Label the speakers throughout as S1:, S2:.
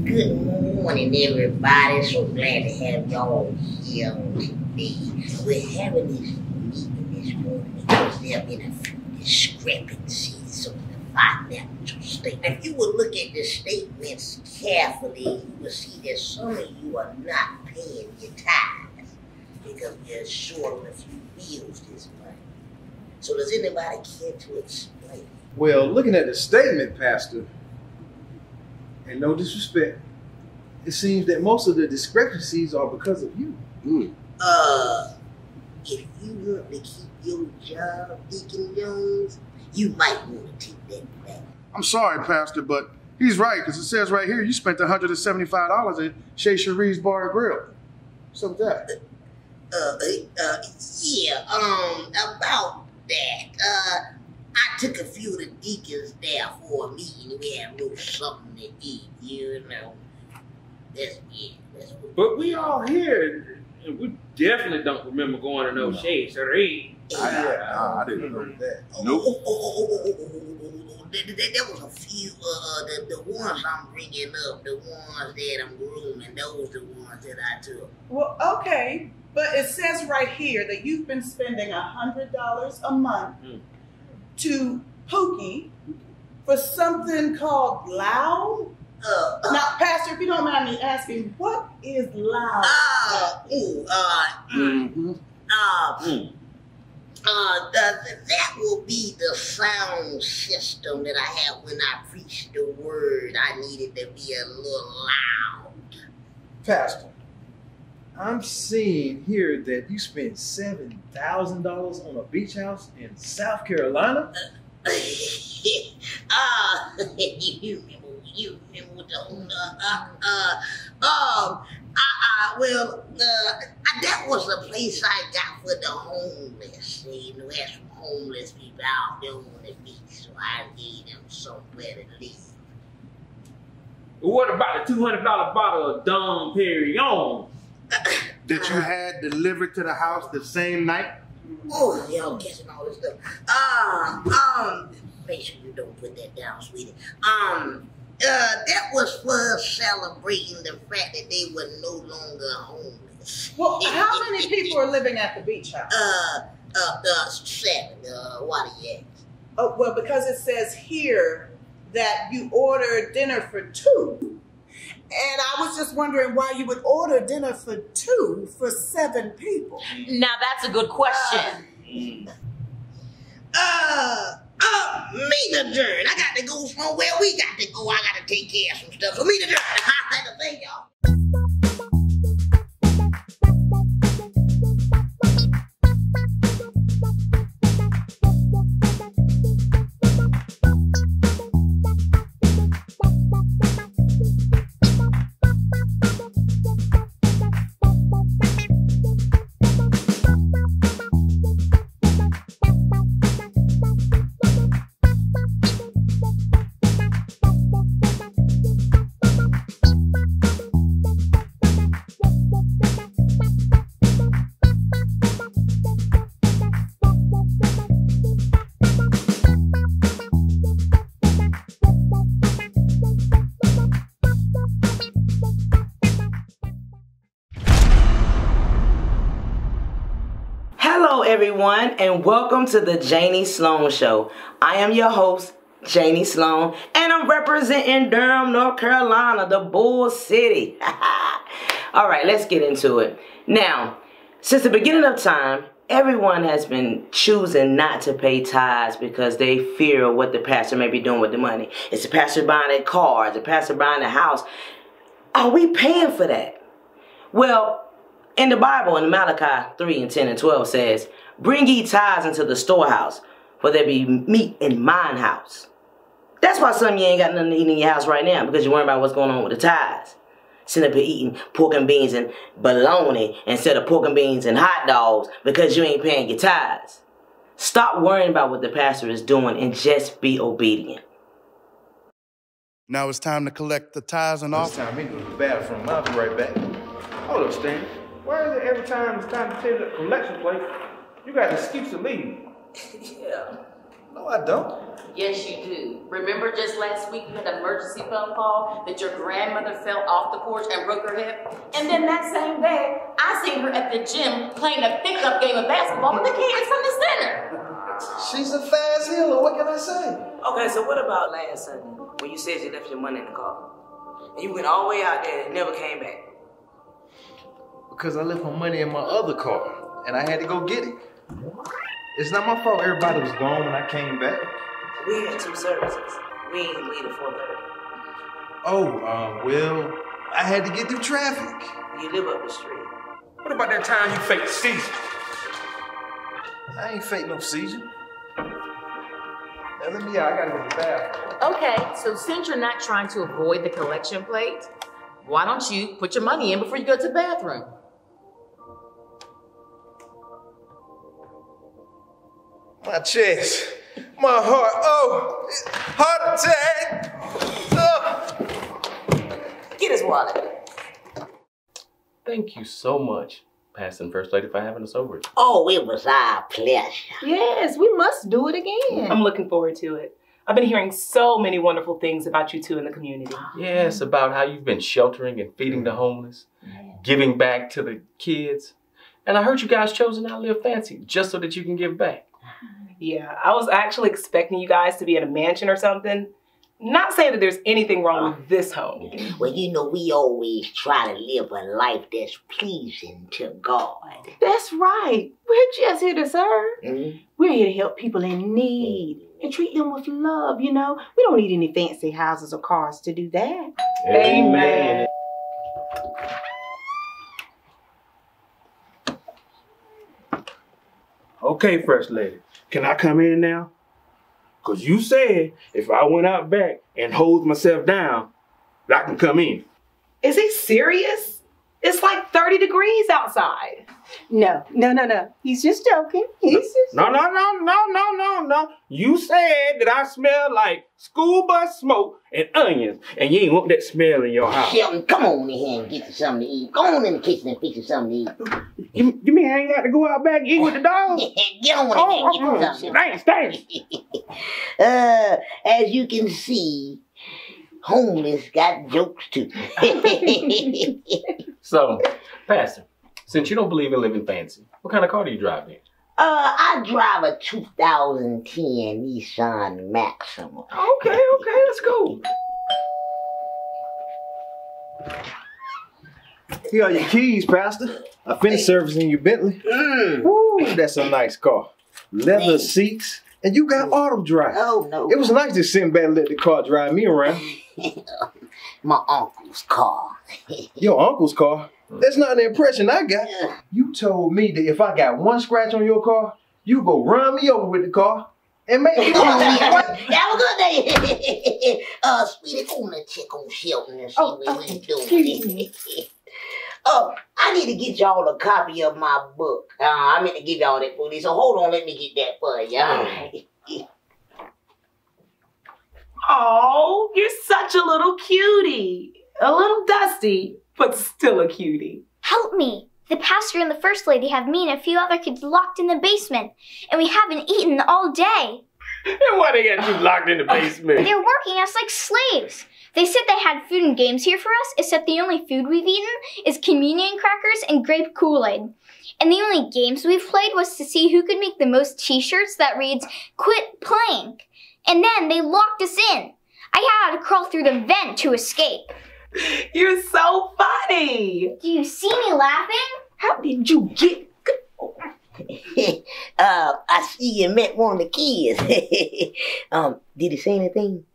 S1: Good morning, everybody. So glad to have y'all here today. We're having this meeting this morning because there have been a few discrepancies on the financial statement. If you would look at the statements carefully, you will see that some of you are not paying your tithes because you're short on a few bills this month. So does anybody care to explain?
S2: Well, looking at the statement, Pastor, and no disrespect, it seems that most of the discrepancies are because of you.
S1: If you want to keep your job, Deacon Jones, you might want to take that back.
S3: I'm sorry, Pastor, but he's right, because it says right here you spent $175 at Chez Cherie's Bar and Grill. So with that.
S1: About that. I took a few of the deacons there for a meeting. We had a little something to eat, you know. That's what.
S4: But we all here, and we definitely don't remember going to no Chez Cherie.
S3: I didn't know that.
S1: Nope. There was a few, the ones I'm bringing up, the ones that I'm grooming, those the ones that I took.
S5: Well, okay, but it says right here that you've been spending $100 a month to Pookie for something called loud. Now, Pastor, if you don't mind me asking, what is loud?
S1: That will be the sound system that I have when I preach the word. I need it to be a little loud.
S2: Pastor, I'm seeing here that you spent $7,000 on a beach house in South Carolina. You remember the whole, that was a place I got for the homeless. You know, had some homeless people out there on the beach, so I gave them somewhere to live.
S4: What about the $200 bottle of Dom Perignon?
S3: That you had delivered to the house the same night?
S1: Oh, y'all guessing all this stuff. Make sure you don't put that down, sweetie. That was for celebrating the fact that they were no longer homeless.
S5: Well, how many people are living at the beach house?
S1: 7. Why do you ask?
S5: Oh, well, because it says here that you ordered dinner for 2. And I was just wondering why you would order dinner for 2 for 7 people.
S6: Now that's a good question.
S1: Meet adjourn. I got to go somewhere. We got to go. I got to take care of some stuff. So meet adjourn. Thank y'all.
S6: Hello everyone and welcome to the Janie Sloan Show. I am your host, Janie Sloan, and I'm representing Durham, North Carolina, the Bull City. Alright, let's get into it. Now, since the beginning of time, everyone has been choosing not to pay tithes because they fear what the pastor may be doing with the money. Is the pastor buying a car? Is the pastor buying a house? Are we paying for that? Well, in the Bible, in Malachi 3:10-12 says, "Bring ye tithes into the storehouse, for there be meat in mine house." That's why some of you ain't got nothing to eat in your house right now, because you're worried about what's going on with the tithes. Sitting up here eating pork and beans and bologna instead of pork and beans and hot dogs because you ain't paying your tithes. Stop worrying about what the pastor is doing and just be obedient.
S3: Now it's time to collect the tithes and
S2: It's
S3: offerings.
S2: time to go to the bathroom. I'll be right back.
S4: Hold up, Stan. Why is it every time it's time to take the collection plate, you got an excuse to leave?
S6: Yeah.
S7: No, I don't.
S8: Yes, you do. Remember just last week you had an emergency phone call that your grandmother fell off the porch and broke her hip? And then that same day, I seen her at the gym playing a pickup game of basketball with the kids from the center.
S7: She's a fast healer, what can I say?
S6: Okay, so what about last Sunday when you said you left your money in the car? And you went all the way out there and never came back?
S7: Because I left my money in my other car, and I had to go get it. It's not my fault everybody was gone when I came back.
S6: We had 2 services. We ain't leave at 4:30.
S7: Oh, well, I had to get through traffic.
S6: You live up the street.
S4: What about that time you faked season?
S7: I ain't fake no seizure. Now let me out, I gotta go to the bathroom.
S8: Okay, so since you're not trying to avoid the collection plate, why don't you put your money in before you go to the bathroom?
S7: My chest, my heart, oh, heart attack. Oh.
S6: Get his wallet.
S9: Thank you so much, Pastor and First Lady, for having us over.
S1: Oh, it was our pleasure.
S10: Yes, we must do it again. I'm looking forward to it. I've been hearing so many wonderful things about you two in the community.
S9: Yes, about how you've been sheltering and feeding the homeless, giving back to the kids. And I heard you guys chose to not live fancy just so that you can give back.
S10: Yeah, I was actually expecting you guys to be in a mansion or something. Not saying that there's anything wrong with this home.
S1: Well, you know, we always try to live a life that's pleasing to God.
S11: That's right. We're just here to serve. We're here to help people in need and treat them with love, you know. We don't need any fancy houses or cars to do that.
S10: Amen.
S4: Okay, First Lady, can I come in now? Because you said if I went out back and hosed myself down, I can come in.
S10: Is he serious? It's like 30 degrees outside.
S11: No. He's just joking.
S4: No. You said that I smell like school bus smoke and onions, and you ain't want that smell in your house.
S1: Shelton, come on in here and get you something to eat. Go on in the kitchen and fix you something to eat.
S4: You mean I ain't got to go out back and eat with the dog?
S1: Get on in there and get you something.
S4: Thanks.
S1: As you can see, homeless got jokes too.
S9: So, Pastor, since you don't believe in living fancy, what kind of car do you drive in?
S1: I drive a 2010 Nissan Maxima.
S9: Okay, let's go.
S7: Here are your keys, Pastor. I finished servicing your Bentley. Woo, that's a nice car. Leather seats, and you got auto drive.
S1: Oh, no.
S7: It was nice to sit back and let the car drive me around.
S1: My uncle's car.
S7: Your uncle's car? That's not the impression I got. You told me that if I got one scratch on your car, you go run me over with the car and make me
S1: Have a good day. Sweetie, go on and check on Shelton and see what he's doing. I need to get y'all a copy of my book. I meant to give y'all that for you, so hold on, let me get that for you.
S10: Oh, you're such a little cutie. A little dusty, but still a cutie.
S12: Help me. The pastor and the first lady have me and a few other kids locked in the basement, and we haven't eaten all day.
S4: And why they got you locked in the basement?
S12: They're working us like slaves. They said they had food and games here for us, except the only food we've eaten is communion crackers and grape Kool-Aid. And the only games we've played was to see who could make the most t-shirts that reads, "Quit playing." And then they locked us in. I had to crawl through the vent to escape.
S10: You're so funny.
S12: Do you see me laughing?
S11: How did you get...
S1: I see you met one of the kids. Did he say anything?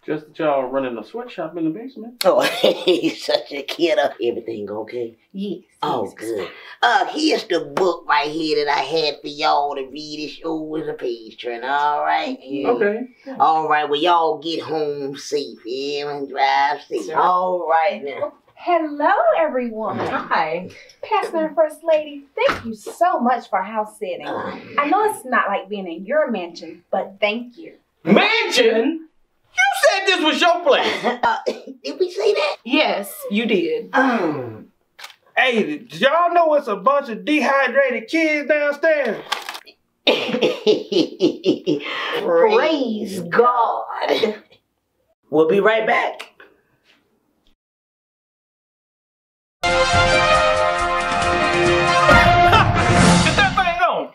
S9: Just that y'all running a sweatshop in the basement.
S1: Oh, he's such a kiddo. Everything okay?
S11: Yes.
S1: Oh, good. Here's the book right here that I had for y'all to read. It's over the page turn, all right?
S9: Okay.
S1: All right, well, y'all get home safe, yeah, and drive safe.
S10: Sure.
S1: All right, now.
S13: Hello, everyone.
S10: Hi.
S13: Pastor and First Lady, thank you so much for house sitting. I know it's not like being in your mansion, but thank you.
S4: Mansion? You said this was your place.
S1: Did we say that?
S10: Yes, you did.
S4: Hey, did y'all know it's a bunch of dehydrated kids downstairs?
S11: Praise God.
S6: We'll be right back.
S14: Get that thing on.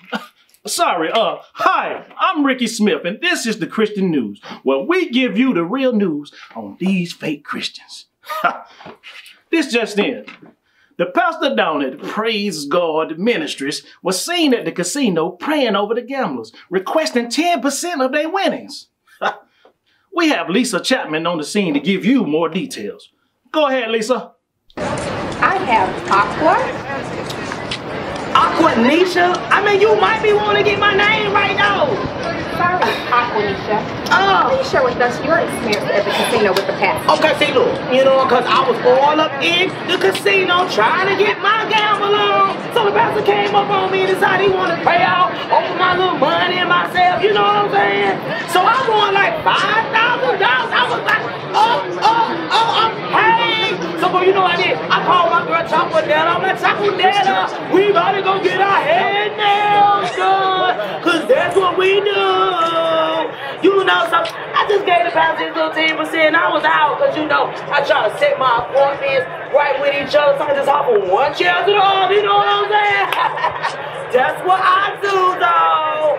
S14: Sorry, hi, I'm Ricky Smith, and this is the Christian News, where we give you the real news on these fake Christians. This just in. The pastor down at Praise God Ministries was seen at the casino praying over the gamblers, requesting 10% of their winnings. We have Lisa Chapman on the scene to give you more details. Go ahead, Lisa.
S13: I have Aqua.
S6: Aquanisha? I mean, you might be wanting to get my name right now.
S13: Sorry, Aquanisha. Please share with us your experience at the casino with the pastor.
S6: Okay, see, look, you know, because I was all up in the casino trying to get my gamble on. So the pastor came up on me and decided he wanted to pay out over my little money and myself, you know what I'm saying? So I won like $5,000. I was like, hey. So, you know what I did? I called my girl Chocolata. I'm like, Chocolata, we about to go get our head nails done, because that's what we do. You know, so I just gave the pastor his little 10%. I was out because, you know, I try to set my appointments right with each other. So I just hop from one chair to the other. You know what I'm saying? That's what I do, though.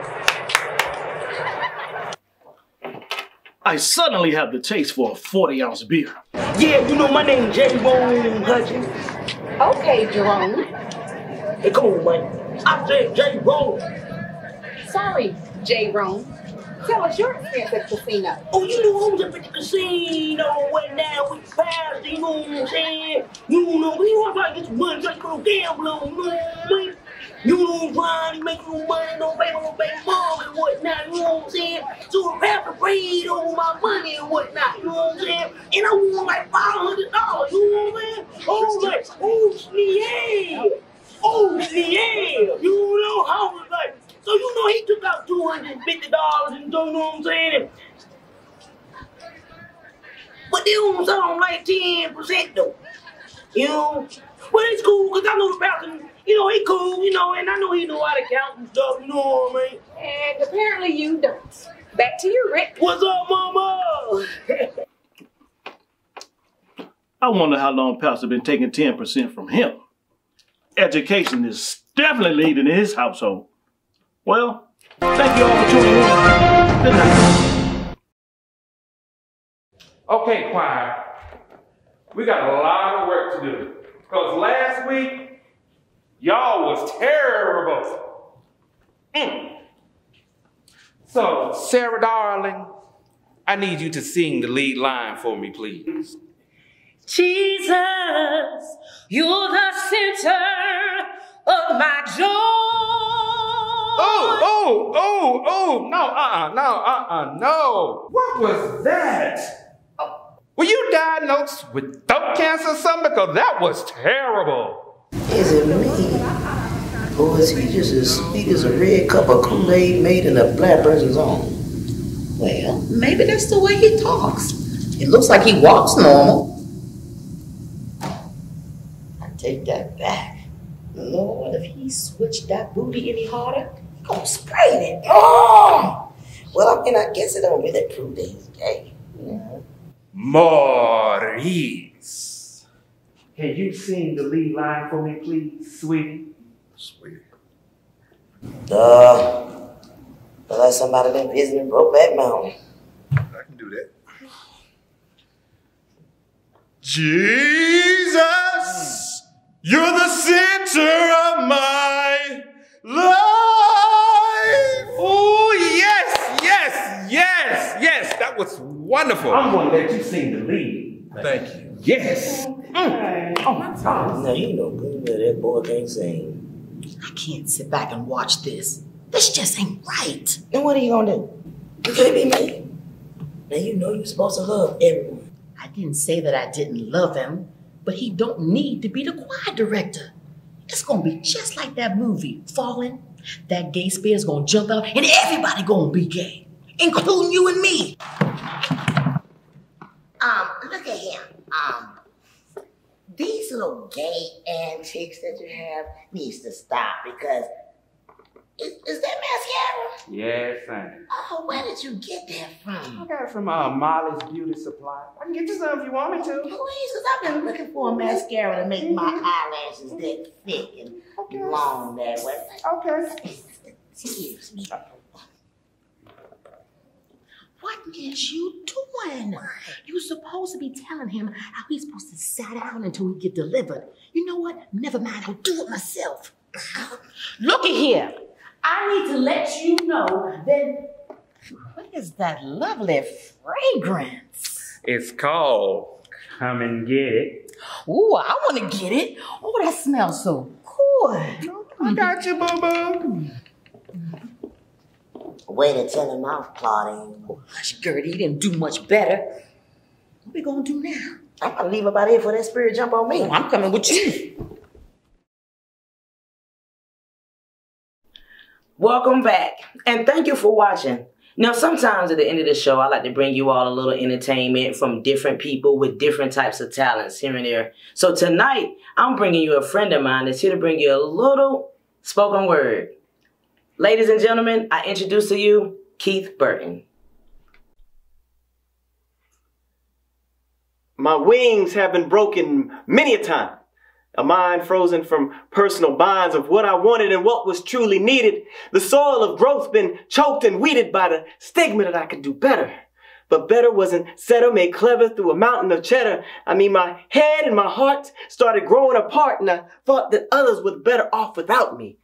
S14: I suddenly have the taste for a 40-ounce beer.
S6: Yeah, you know, my name is Jerome Hutchins.
S13: Okay, Jerome.
S6: Hey, come on, man. I said Jerome.
S13: Sorry, Jerome. Tell us your experience at the casino.
S6: Oh, you know, I was up at the casino, went down with the pastor, you know what I'm saying? You know, we want to get some money, try to go gamble on, you know what I mean? You know, trying to make no money, no baby mom and whatnot, you know what I'm saying? So the pastor prayed over my money and whatnot, you know what I'm saying? And I won like $500, you know what I'm saying? Oh, like, yeah. Oh, yeah. You know, I was like, so you know he took out $250 and you know what I'm saying? But they don't sound like 10% though. You know? But it's cool because I know the pastor, you know, he cool, you know, and I know he know how to count and stuff, you know what I mean?
S13: And apparently you don't. Back to you, Rick.
S6: What's up, mama?
S14: I wonder how long Pastor been taking 10% from him. Education is definitely leading in his household. Well, thank you all for tuning in. Good night.
S4: Okay, choir. We got a lot of work to do. Because last week, y'all was terrible. So, Sarah, darling, I need you to sing the lead line for me, please.
S15: Jesus, you're the center of my joy.
S4: No. What was that? Were you diagnosed with throat cancer or something? Because that was terrible.
S1: Is it me? Or is he just as sweet as a red cup of Kool-Aid made in a black person's own? Well, maybe that's the way he talks. It looks like he walks normal. I take that back. Lord, if he switched that booty any harder, he gonna spray it. Oh! Well, I mean, I guess it don't really prove that he's gay. Yeah.
S4: Maurice. Can you sing the lead line for me, please, sweetie?
S1: Sweetie. Unless somebody done visited Brokeback Mountain.
S3: I can do that. Jesus, you're the center of my life.
S4: Oh, yes. That was wonderful.
S14: I'm going to let you sing the lead.
S3: Thank you.
S4: Yes.
S1: Oh my God. Now you know good that that boy can't sing.
S2: I can't sit back and watch this. This just ain't right.
S1: Then what are you gonna do? You can't be me. Now you know you're supposed to love everyone.
S2: I didn't say that I didn't love him, but he don't need to be the choir director. It's gonna be just like that movie, Fallen. That gay spear's gonna jump out and everybody gonna be gay, including you and me.
S1: Look at him. These little gay antics that you have needs to stop because Is that mascara?
S4: Yes, son.
S1: Oh, where did you get that from?
S4: I got it from Molly's Beauty Supply. I can get you some if you want me to.
S1: Please, because I've been looking for a mascara to make my eyelashes that thick and long that way.
S4: Okay.
S1: Excuse me.
S2: What is you doing? You supposed to be telling him how he's supposed to sit down until we get delivered. You know what? Never mind, I'll do it myself. Looky here. I need to let you know that... What is that lovely fragrance?
S4: It's called Come and Get It.
S2: Ooh, I want to get it. Oh, that smells so good.
S4: I got you, boo-boo.
S1: Way to tell him off, Claudine.
S2: Oh, hush, Gertie, you didn't do much better. What we gonna do now?
S1: I'm gonna leave about here for that spirit jump on me.
S2: Oh, I'm coming with you.
S6: Welcome back, and thank you for watching. Now, sometimes at the end of the show, I like to bring you all a little entertainment from different people with different types of talents here and there. So tonight, I'm bringing you a friend of mine that's here to bring you a little spoken word. Ladies and gentlemen, I introduce to you Keith Burton.
S16: My wings have been broken many a time. A mind frozen from personal bonds of what I wanted and what was truly needed. The soil of growth been choked and weeded by the stigma that I could do better. But better wasn't said or made clever through a mountain of cheddar. I mean, my head and my heart started growing apart, and I thought that others were better off without me,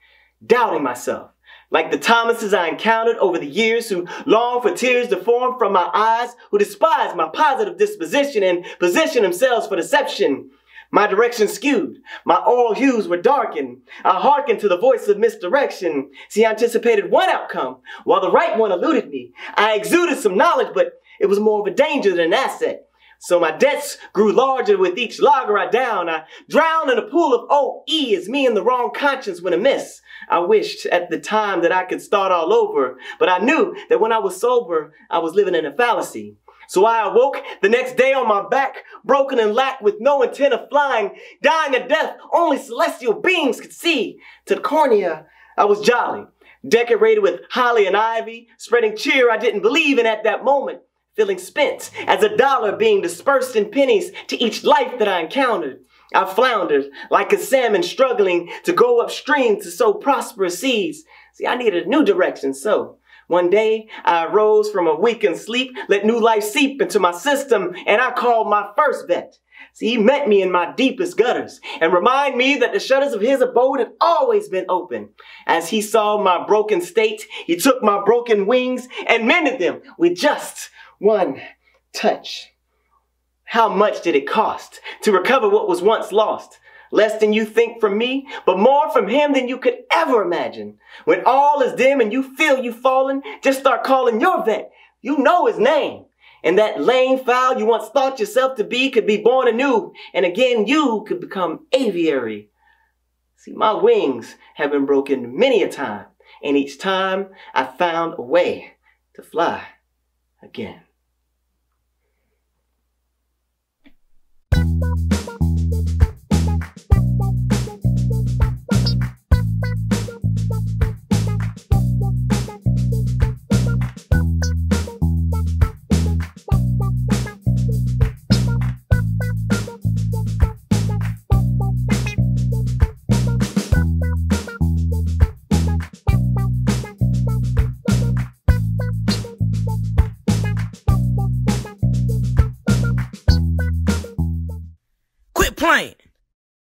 S16: doubting myself. Like the Thomases I encountered over the years who longed for tears to form from my eyes, who despised my positive disposition and positioned themselves for deception. My direction skewed. My oral hues were darkened. I hearkened to the voice of misdirection. See, I anticipated one outcome, while the right one eluded me. I exuded some knowledge, but it was more of a danger than an asset. So my debts grew larger with each lager I downed. I drowned in a pool of OE as me and the wrong conscience went amiss. I wished at the time that I could start all over, but I knew that when I was sober, I was living in a fallacy. So I awoke the next day on my back, broken and lack with no intent of flying, dying a death only celestial beings could see. To the cornea, I was jolly, decorated with holly and ivy, spreading cheer I didn't believe in at that moment, feeling spent as a dollar being dispersed in pennies to each life that I encountered. I floundered like a salmon struggling to go upstream to sow prosperous seeds. See, I needed a new direction, so one day I arose from a weakened sleep, let new life seep into my system, and I called my first vet. See, he met me in my deepest gutters and reminded me that the shutters of his abode had always been open. As he saw my broken state, he took my broken wings and mended them with just one touch. How much did it cost to recover what was once lost? Less than you think from me, but more from him than you could ever imagine. When all is dim and you feel you've fallen, just start calling your vet. You know his name. And that lame fowl you once thought yourself to be could be born anew. And again, you could become aviary. See, my wings have been broken many a time. And each time I found a way to fly again.
S6: Quit playing.